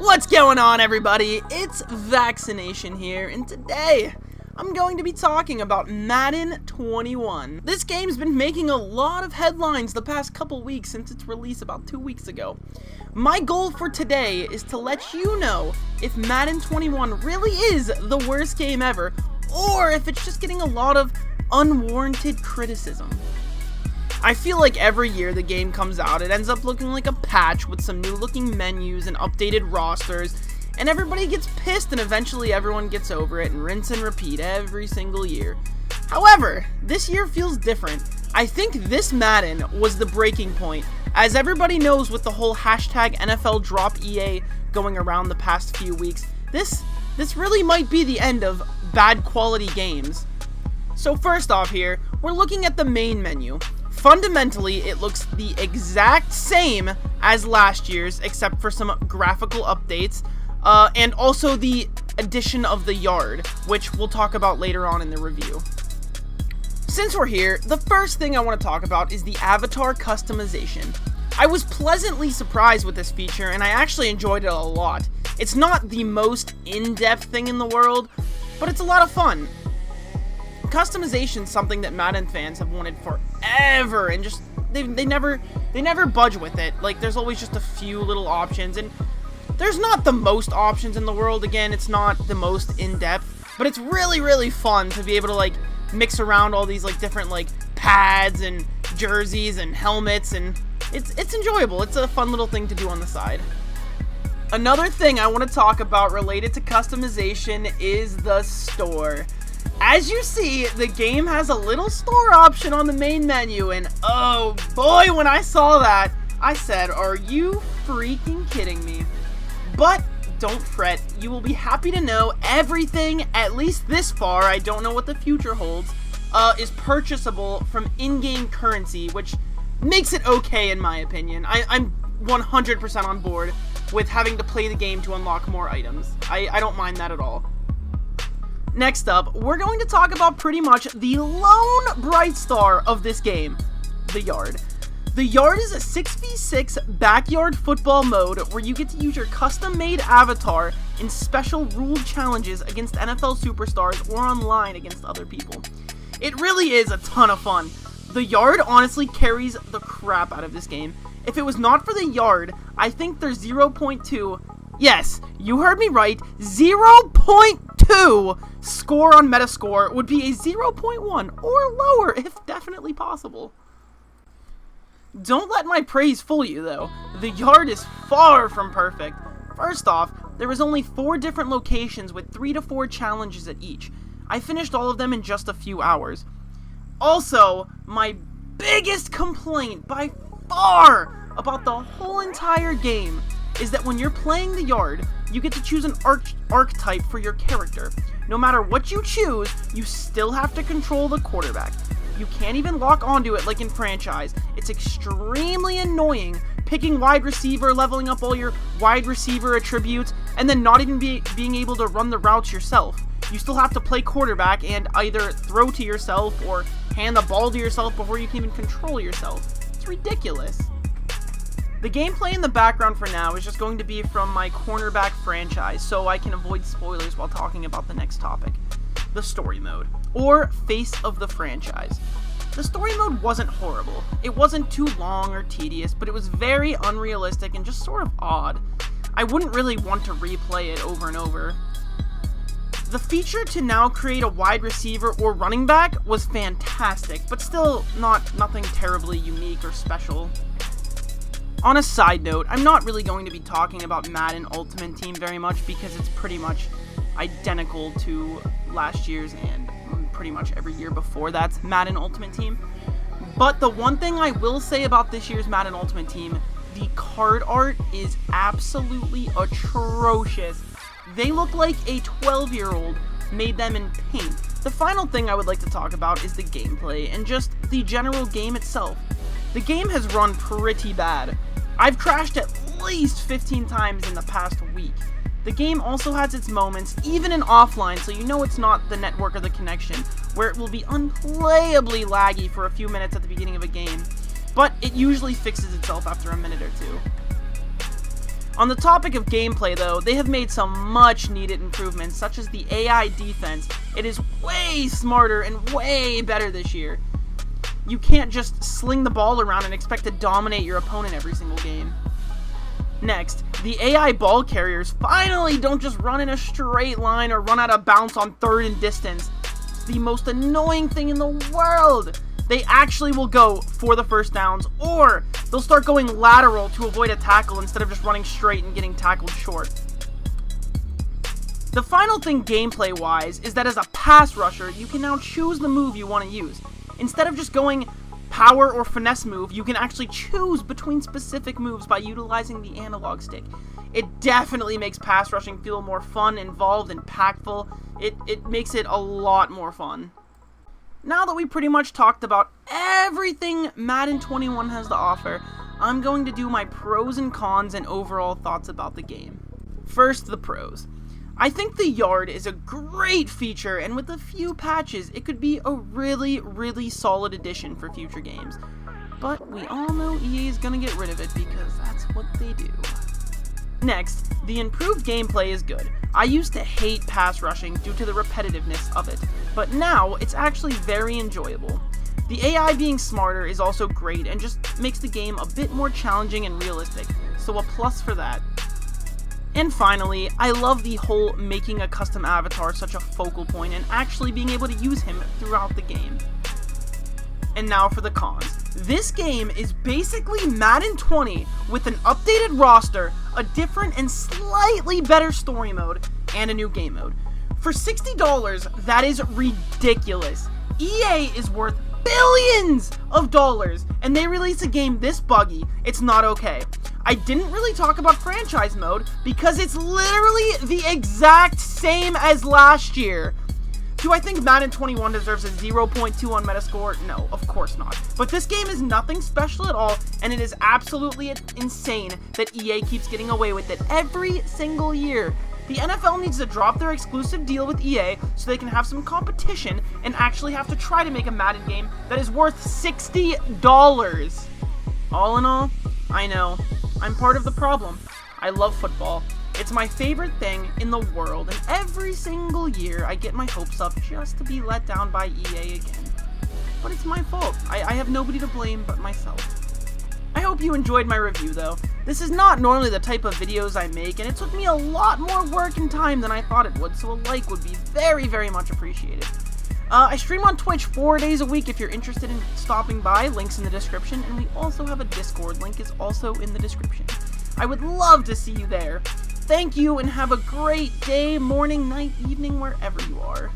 What's going on, everybody? It's Vaccination here, and today I'm going to be talking about Madden 21. This game's been making a lot of headlines the past couple weeks since its release about 2 weeks ago. My goal for today is to let you know if Madden 21 really is the worst game ever, or if it's just getting a lot of unwarranted criticism. I feel like every year the game comes out, it ends up looking like a patch with some new looking menus and updated rosters, and everybody gets pissed and eventually everyone gets over it and rinse and repeat every single year. However, this year feels different. I think this Madden was the breaking point, as everybody knows with the whole hashtag NFL Drop EA going around the past few weeks, this really might be the end of bad quality games. So first off here, we're looking at the main menu. Fundamentally, it looks the exact same as last year's, except for some graphical updates, and also the addition of the yard, which we'll talk about later on in the review. Since we're here, the first thing I want to talk about is the avatar customization. I was pleasantly surprised with this feature, and I actually enjoyed it a lot. It's not the most in-depth thing in the world, but it's a lot of fun. Customization is something that Madden fans have wanted forever, and just they never budge with it. Like, there's always just a few little options, and there's not the most options in the world. Again, it's not the most in-depth, but it's really fun to be able to like mix around all these like different like pads and jerseys and helmets, and it's enjoyable. It's a fun little thing to do on the side. Another thing I want to talk about related to customization is the store. As you see, the game has a little store option on the main menu, and oh boy, when I saw that, I said, are you freaking kidding me? But don't fret, you will be happy to know everything, at least this far, I don't know what the future holds, is purchasable from in-game currency, which makes it okay in my opinion. I'm 100% on board with having to play the game to unlock more items. I don't mind that at all. Next up, we're going to talk about pretty much the lone bright star of this game, the yard. The yard is a 6v6 backyard football mode where you get to use your custom-made avatar in special ruled challenges against NFL superstars or online against other people. It really is a ton of fun. The yard honestly carries the crap out of this game. If it was not for the yard, I think their 0.2, yes, you heard me right, 0.2 score on metascore would be a 0.1 or lower if definitely possible. Don't let my praise fool you though. The yard is far from perfect. First off, there was only 4 different locations with 3 to 4 challenges at each. I finished all of them in just a few hours. Also, my biggest complaint by far about the whole entire game is that when you're playing the yard, you get to choose an archetype for your character. No matter what you choose, you still have to control the quarterback. You can't even lock onto it like in franchise. It's extremely annoying picking wide receiver, leveling up all your wide receiver attributes, and then not even being able to run the routes yourself. You still have to play quarterback and either throw to yourself or hand the ball to yourself before you can even control yourself. It's ridiculous. The gameplay in the background for now is just going to be from my cornerback franchise, so I can avoid spoilers while talking about the next topic. The story mode, or face of the franchise. The story mode wasn't horrible. It wasn't too long or tedious, but it was very unrealistic and just sort of odd. I wouldn't really want to replay it over and over. The feature to now create a wide receiver or running back was fantastic, but still nothing terribly unique or special. On a side note, I'm not really going to be talking about Madden Ultimate Team very much because it's pretty much identical to last year's and pretty much every year before that's Madden Ultimate Team. But the one thing I will say about this year's Madden Ultimate Team, the card art is absolutely atrocious. They look like a 12-year-old made them in paint. The final thing I would like to talk about is the gameplay and just the general game itself. The game has run pretty bad. I've crashed at least 15 times in the past week. The game also has its moments, even in offline, so you know it's not the network or the connection, where it will be unplayably laggy for a few minutes at the beginning of a game, but it usually fixes itself after a minute or two. On the topic of gameplay though, they have made some much needed improvements such as the AI defense. It is way smarter and way better this year. You can't just sling the ball around and expect to dominate your opponent every single game. Next, the AI ball carriers finally don't just run in a straight line or run out of bounds on third and distance. It's the most annoying thing in the world. They actually will go for the first downs, or they'll start going lateral to avoid a tackle instead of just running straight and getting tackled short. The final thing gameplay-wise is that as a pass rusher, you can now choose the move you want to use. Instead of just going power or finesse move, you can actually choose between specific moves by utilizing the analog stick. It definitely makes pass rushing feel more fun, involved, and impactful. It makes it a lot more fun. Now that we pretty much talked about everything Madden 21 has to offer, I'm going to do my pros and cons and overall thoughts about the game. First, the pros. I think the yard is a great feature, and with a few patches, it could be a really, really solid addition for future games. But we all know EA is gonna get rid of it because that's what they do. Next, the improved gameplay is good. I used to hate pass rushing due to the repetitiveness of it, but now it's actually very enjoyable. The AI being smarter is also great and just makes the game a bit more challenging and realistic, so a plus for that. And finally, I love the whole making a custom avatar such a focal point and actually being able to use him throughout the game. And now for the cons. This game is basically Madden 20 with an updated roster, a different and slightly better story mode, and a new game mode. For $60, that is ridiculous. EA is worth billions of dollars, and they release a game this buggy. It's not okay. I didn't really talk about franchise mode because it's literally the exact same as last year. Do I think Madden 21 deserves a 0.2 on metascore? No, of course not. But this game is nothing special at all, and it is absolutely insane that EA keeps getting away with it every single year. The NFL needs to drop their exclusive deal with EA so they can have some competition and actually have to try to make a Madden game that is worth $60. All in all, I know, I'm part of the problem. I love football. It's my favorite thing in the world, and every single year I get my hopes up just to be let down by EA again. But it's my fault. I have nobody to blame but myself. I hope you enjoyed my review though. This is not normally the type of videos I make, and it took me a lot more work and time than I thought it would, so a like would be very, very much appreciated. I stream on Twitch 4 days a week if you're interested in stopping by, links in the description, and we also have a Discord, link is also in the description. I would love to see you there. Thank you, and have a great day, morning, night, evening, wherever you are.